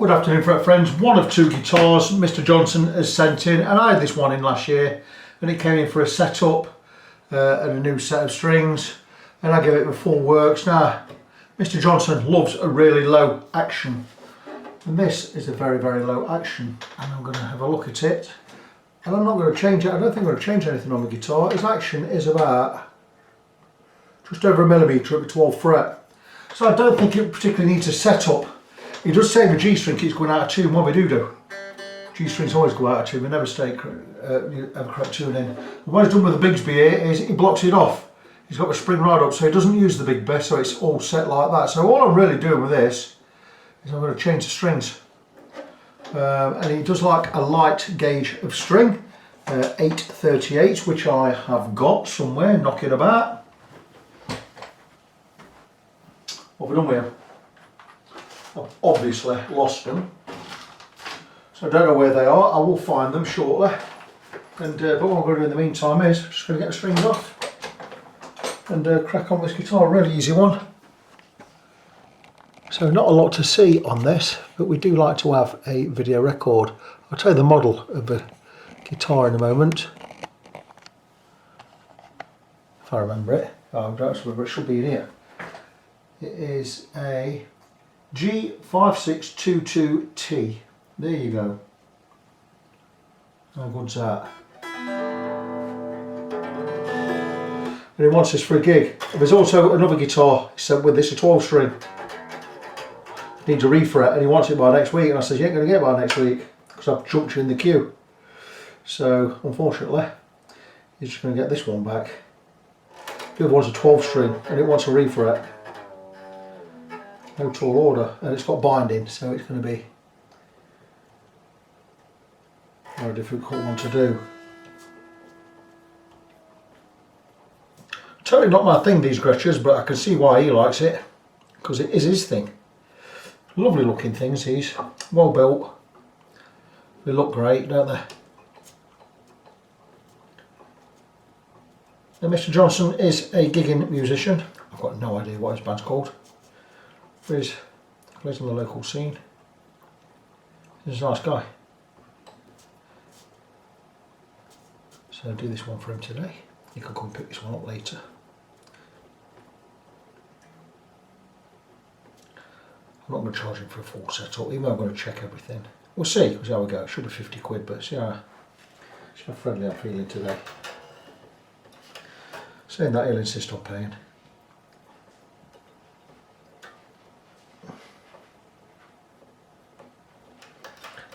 Good afternoon, friends. One of two guitars Mr. Johnson has sent in, and I had this one in last year, and it came in for a setup and a new set of strings, and I gave it a full works. Now, Mr. Johnson loves a really low action, and this is a very, very low action, and I'm going to have a look at it, and I'm not going to change it. I don't think I'm going to change anything on the guitar. His action is about just over 1 millimetre at the 12th fret, so I don't think it particularly needs a setup. He does say the G string keeps going out of tune. What we do, G strings always go out of tune, we never stay ever correct tuning. What he's done with the Bigsby here is he blocks it off. He's got the spring right up, so he doesn't use the big bass, so it's all set like that. So all I'm really doing with this is I'm going to change the strings. And he does like a light gauge of string, 838, which I have got somewhere knocking about. What have we done with him? I've obviously lost them, so I don't know where they are. I will find them shortly, and but what I'm going to do in the meantime is just going to get the strings off and crack on with this guitar. Really easy one. So not a lot to see on this, but we do like to have a video record. I'll tell you the model of the guitar in a moment, if I remember it. Oh, I don't remember, it should be in here. It is a G5622T. There you go. How good's that? And he wants this for a gig. There's also another guitar sent with this, a 12 string. Needs a refret, and he wants it by next week. And I said, you ain't going to get it by next week because I've jumped you in the queue. So unfortunately, he's just going to get this one back. The other one's a 12 string, and it wants a refret. No tall order, and it's got binding, so it's going to be a very difficult one to do. Totally not my thing, these Gretsch's, but I can see why he likes it, because it is his thing. Lovely looking things, these, well built. They look great, don't they? Now, Mr. Johnson is a gigging musician. I've got no idea what his band's called. He plays on the local scene. He's a nice guy. So I'll do this one for him today. He can come and pick this one up later. I'm not going to charge him for a full setup, even though I'm going to check everything. We'll see how we go. It should be 50 quid, but see how friendly I'm feeling today. Saying that, he'll insist on paying.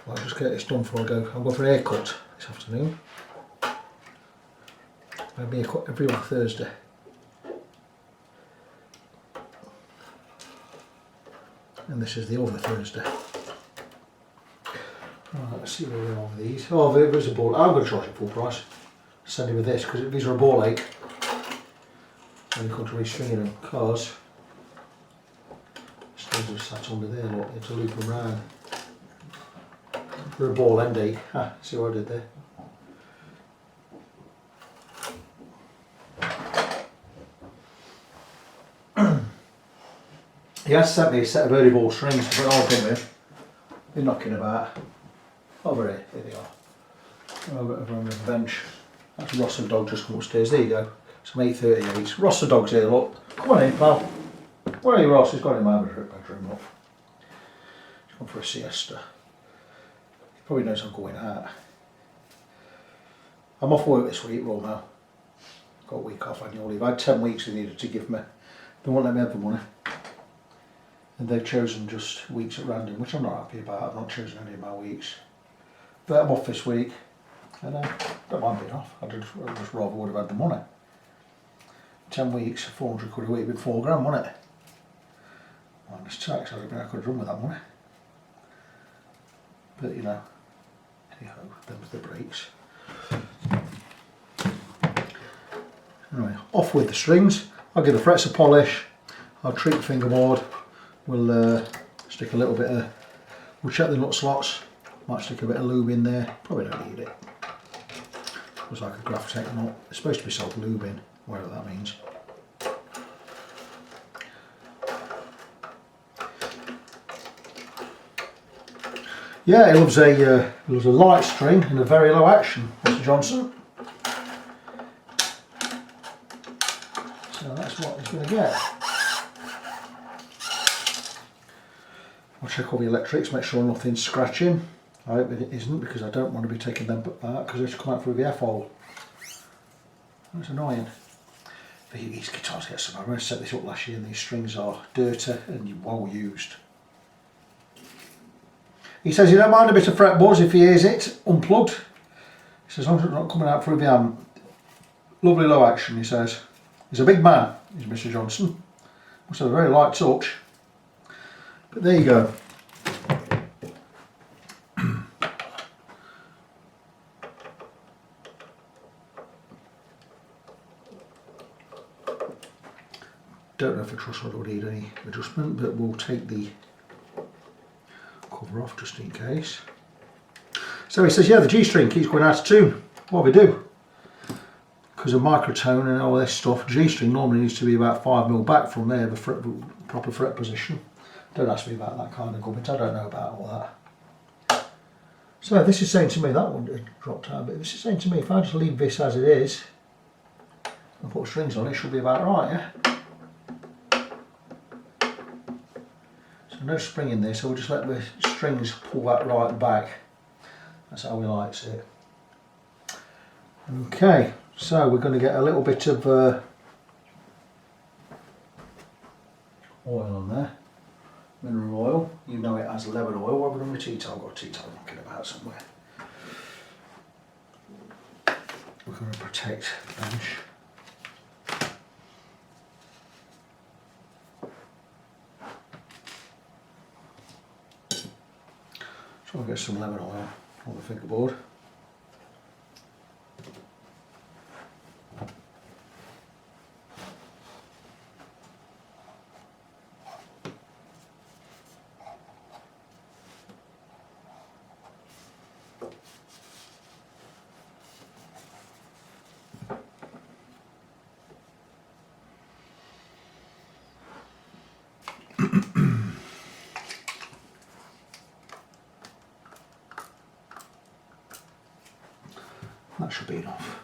I'll just get this done before I go. I'll go for a haircut this afternoon. I'll be a haircut every other Thursday. And this is the other Thursday. Right, let's see where we are with these. Oh, there's a ball. I'm going to charge it full price. Send it with this because these are a ball ache. And you come to restringing them because strings are sat under there. Look, you have to loop them round. For a ball end ache. Ah, see what I did there? He has sent me a set of early ball strings to put all in with. They're knocking about. Over here, here they are. Over on the bench. That's Ross and Dog just come upstairs. There you go. Some 838s. Ross the Dog's here, look. Come on in, pal. Where are you, Ross? He's got in my bedroom, look. He's gone for a siesta. Probably knows I'm going out. I'm off work this week, Raw now. Got a week off annual leave. I had 10 weeks they needed to give me. They won't let me have the money. And they've chosen just weeks at random, which I'm not happy about. I've not chosen any of my weeks. But I'm off this week. And I don't mind being off. I just rather would have had the money. 10 weeks, 400 quid a week, would be £4 grand, wouldn't it? Minus tax, I could have run with that money. But you know, anyhow, them's the breaks. Anyway, off with the strings. I'll give the frets a polish. I'll treat the fingerboard. We'll stick a little bit of, we'll check the nut slots. Might stick a bit of lube in there. Probably don't need it. Looks like a Graphtec nut. It's supposed to be self-lubing, whatever that means. Yeah, he loves a light string and a very low action, Mr. Johnson. So that's what he's going to get. I'll check all the electrics, make sure nothing's scratching. I hope it isn't, because I don't want to be taking them out because they just come out through the F-hole. That's annoying. These guitars get some. I set this up last year and these strings are dirty and well used. He says he don't mind a bit of fret buzz if he hears it unplugged. He says as long as it's not coming out through the amp. Lovely low action, he says. He's a big man, he's Mr. Johnson. Must have a very light touch. But there you go. Don't know if the truss rod will need any adjustment, but we'll take the cover off just in case. So he says, yeah, the G string keeps going out of tune. What do we do? Because of microtone and all this stuff, G string normally needs to be about 5mm back from there, the proper fret position. Don't ask me about that kind of gubbins, I don't know about all that. So this is saying to me, that one dropped out, but this is saying to me, if I just leave this as it is and put strings on, it should be about right, yeah? No spring in there, so we'll just let the strings pull that right back. That's how he likes it. Okay, so we're going to get a little bit of oil on there, mineral oil. You know it as lemon oil. What have we done with tea towel? I've got a tea towel knocking about somewhere. We're going to protect the bench. I'll get some lemon oil on the fingerboard. That should be enough.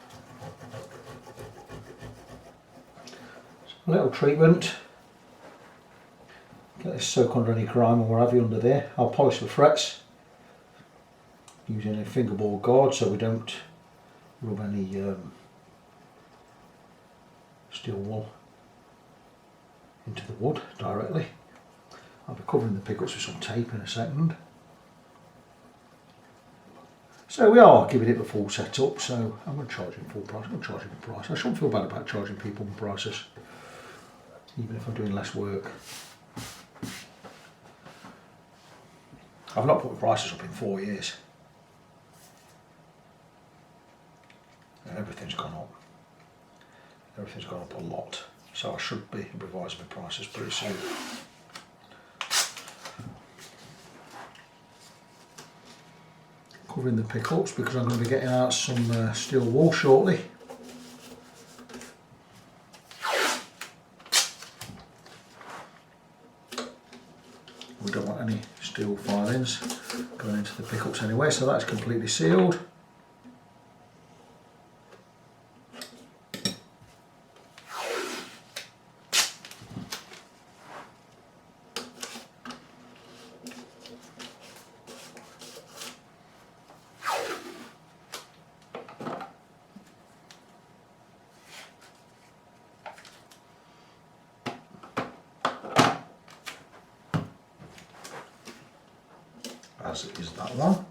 A little treatment. Get this soak under any grime or what have you under there. I'll polish the frets using a fingerboard guard so we don't rub any steel wool into the wood directly. I'll be covering the pickups with some tape in a second. So we are giving it the full setup, so I'm going to charge him full price. I'm going to charge him a price. I shouldn't feel bad about charging people prices, even if I'm doing less work. I've not put the prices up in 4 years. And everything's gone up. Everything's gone up a lot. So I should be revising my prices pretty soon. Covering the pickups because I'm going to be getting out some steel wool shortly. We don't want any steel filings going into the pickups anyway, so that's completely sealed. As is that one.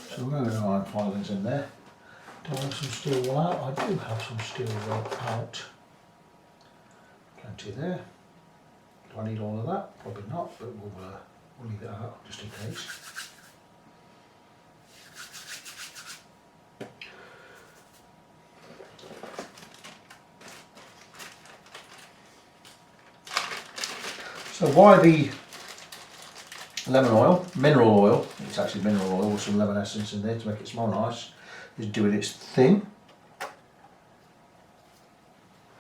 So we're going to iron filings in there. Do I have some steel wool out? I do have some steel wool out. Plenty there. Do I need all of that? Probably not, but we'll leave it out just in case. So why the lemon oil, mineral oil, it's actually mineral oil with some lemon essence in there to make it smell nice, is doing its thing.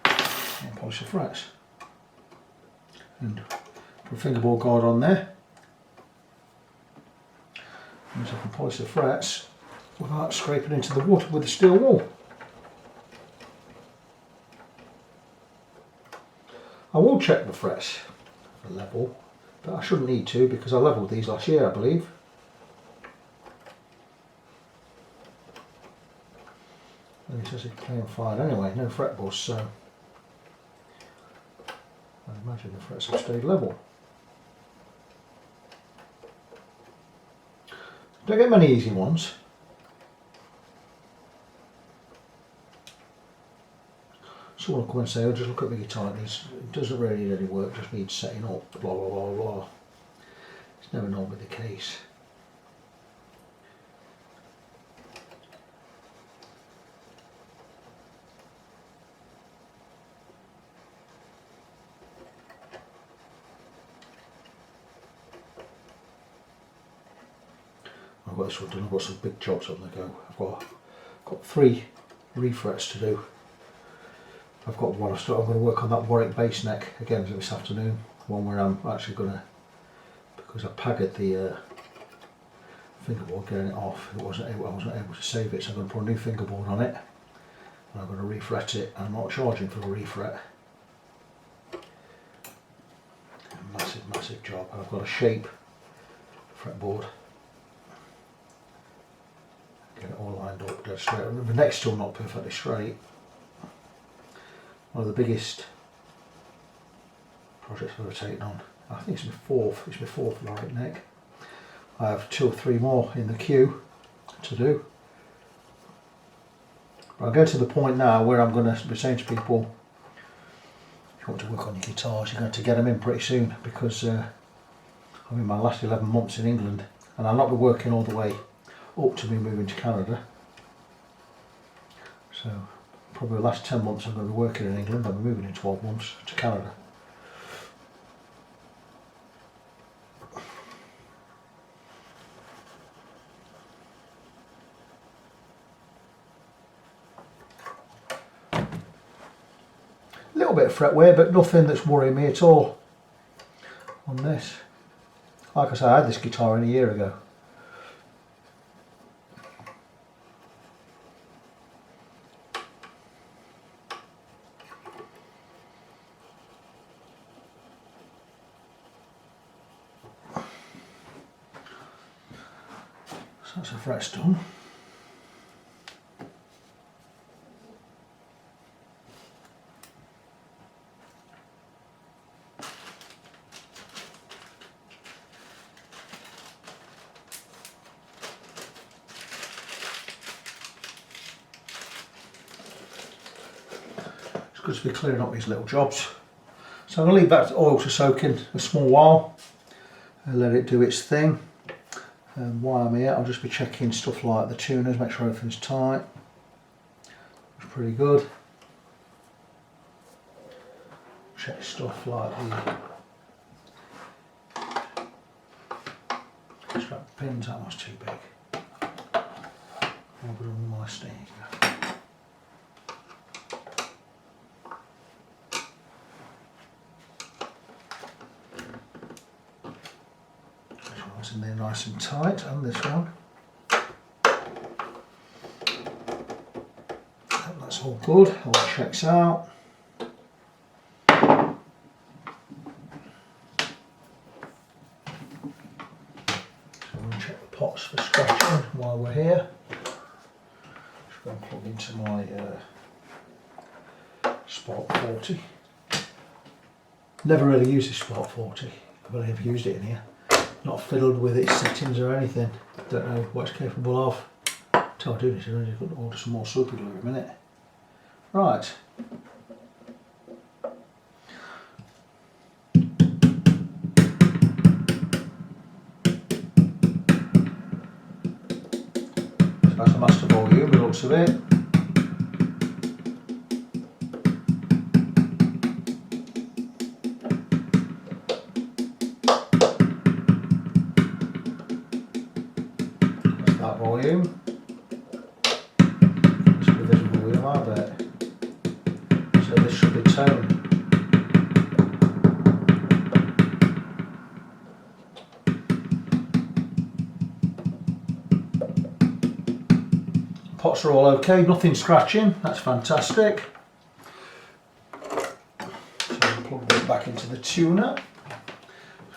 And polish the frets. and put a fingerboard guard on there. And so I can polish the frets without scraping into the wood with the steel wool. I will check the frets for level, but I shouldn't need to because I levelled these last year, I believe. And it says it's clean and fine anyway, no fret bust, so I imagine the frets have stayed level. Don't get many easy ones. Someone will come and say, oh, just look at the guitar, it doesn't really need any work, just needs setting up, blah blah blah blah. It's never normally the case. I've got this one done, I've got some big jobs on the go. I've got 3 refrets to do. I've got one, I'm going to work on that Warwick bass neck again this afternoon. One where I'm actually going to, because I pagged the fingerboard getting it off, I wasn't able to save it, so I'm going to put a new fingerboard on it. And I'm going to refret it, and I'm not charging for the refret. Massive job. I've got a shape fretboard. Get it all lined up, dead straight. The neck's still not perfectly straight. One of the biggest projects I've ever taken on. I think it's my fourth Warwick neck. I have 2 or 3 more in the queue to do. But I'm going to the point now where I'm going to be saying to people, if you want to work on your guitars, you're going to get them in pretty soon, because I'm in my last 11 months in England, and I'll not be working all the way up to me moving to Canada. So probably the last 10 months I'm going to be working in England. I'll be moving in 12 months to Canada. A little bit of fret wear, but nothing that's worrying me at all on this. Like I said, I had this guitar in a year ago. So that's the frets done. It's good to be clearing up these little jobs. So I'm going to leave that oil to soak in a small while and let it do its thing. And while I'm here, I'll just be checking stuff like the tuners, make sure everything's tight. It's pretty good. Check stuff like the strap pins, that was too big. I'll put on my stick. In there nice and tight, and this one. That's all good, all checks out. So we'll check the pots for scratching while we're here. Just go and plug into my Spark 40. Never really used this Spark 40, I've only ever used it in here. Not fiddled with its settings or anything. Don't know what it's capable of. Until I do this, I'm just going to order some more super glue in a minute. Right. So that's the master volume, the looks of it. Volume. This should be visible volume, I bet. So this should be tone. pots are all okay, nothing scratching, that's fantastic. So I'll plug it back into the tuner.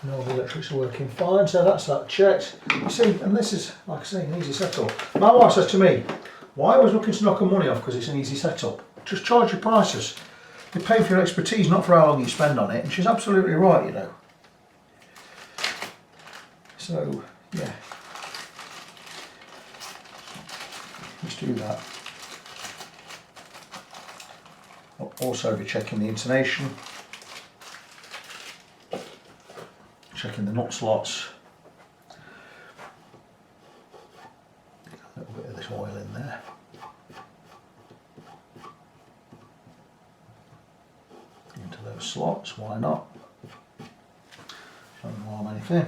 And all the electrics are working fine, so that's that checked. You see, and this is, like I say, an easy setup. My wife says to me, why was looking to knock her money off because it's an easy setup? Just charge your prices. You pay for your expertise, not for how long you spend on it, and she's absolutely right, you know. So, yeah. Let's do that. I'll also be checking the intonation, checking the nut slots. A little bit of this oil in there. Into those slots, why not? Don't harm anything.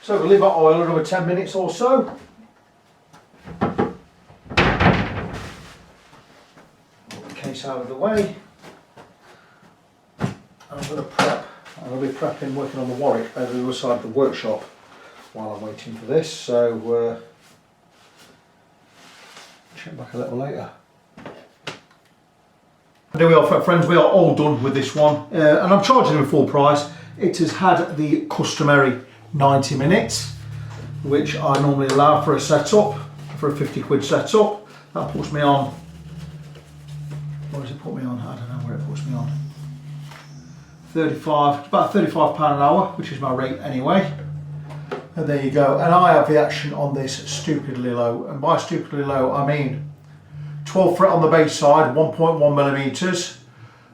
So we'll leave our oil another 10 minutes or so. Put the case out of the way. And I'm going to prep. I'll be prepping, working on the Warwick over the other side of the workshop while I'm waiting for this. So check back a little later. There we are, friends. We are all done with this one, and I'm charging them full price. It has had the customary 90 minutes, which I normally allow for a setup, for a 50 quid setup. That puts me on, what does it put me on? I don't know where it puts me on. 35, it's about £35 an hour, which is my rate anyway. And there you go. And I have the action on this stupidly low. And by stupidly low, I mean 12 fret on the bass side, 1.1 millimeters.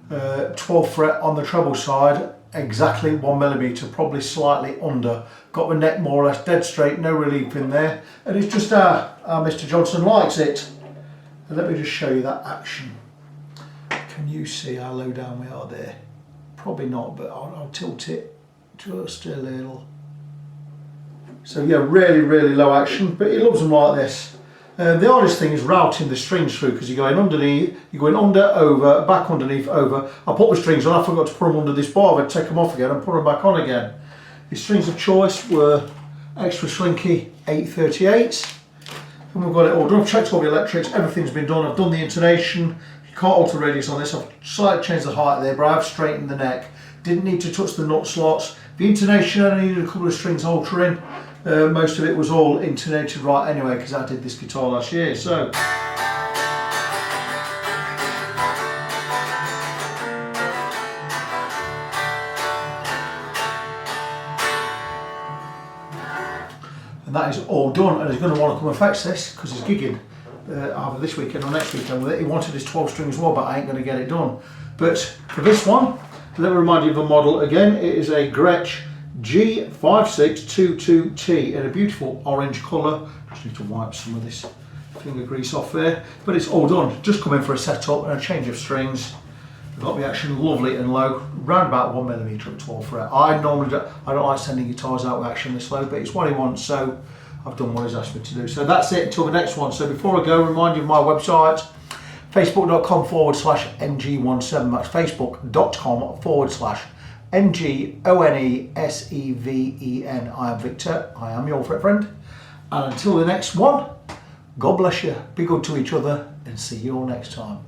12 fret on the treble side, exactly 1 millimeter, probably slightly under. Got the neck more or less dead straight, no relief in there, and it's just how Mr. Johnson likes it. And let me just show you that action. Can you see how low down we are there? Probably not, but I'll tilt it just a little. So yeah, really, really low action, but he loves them like this. The hardest thing is routing the strings through, because you're going underneath, you're going under, over, back underneath, over. I put the strings on, I forgot to put them under this bar, I'd take them off again and put them back on again. The strings of choice were extra slinky 838s. And we've got it all done. I've checked all the electrics, everything's been done. I've done the intonation. You can't alter radius on this. I've slightly changed the height there, but I've straightened the neck. Didn't need to touch the nut slots. The intonation, I needed a couple of strings altering. Most of it was all intonated right anyway, because I did this guitar last year. So and that is all done, and he's going to want to come and fetch this because he's gigging either this weekend or next weekend with it. He wanted his 12 string as well, but I ain't going to get it done. But for this one, let me remind you of the model again. It is a Gretsch G5622T in a beautiful orange colour. Just need to wipe some of this finger grease off there, but it's all done. Just come in for a setup and a change of strings. We've got the action lovely and low, round about 1 millimeter at 12 fret. I don't like sending guitars out with action this low, but it's what he wants, so I've done what he's asked me to do. So that's it until the next one. So before I go, remind you of my website, facebook.com/NG17. That's facebook.com/NGONESEVEN. I am Victor, I am your friend, and until the next one, God bless you, be good to each other, and see you all next time.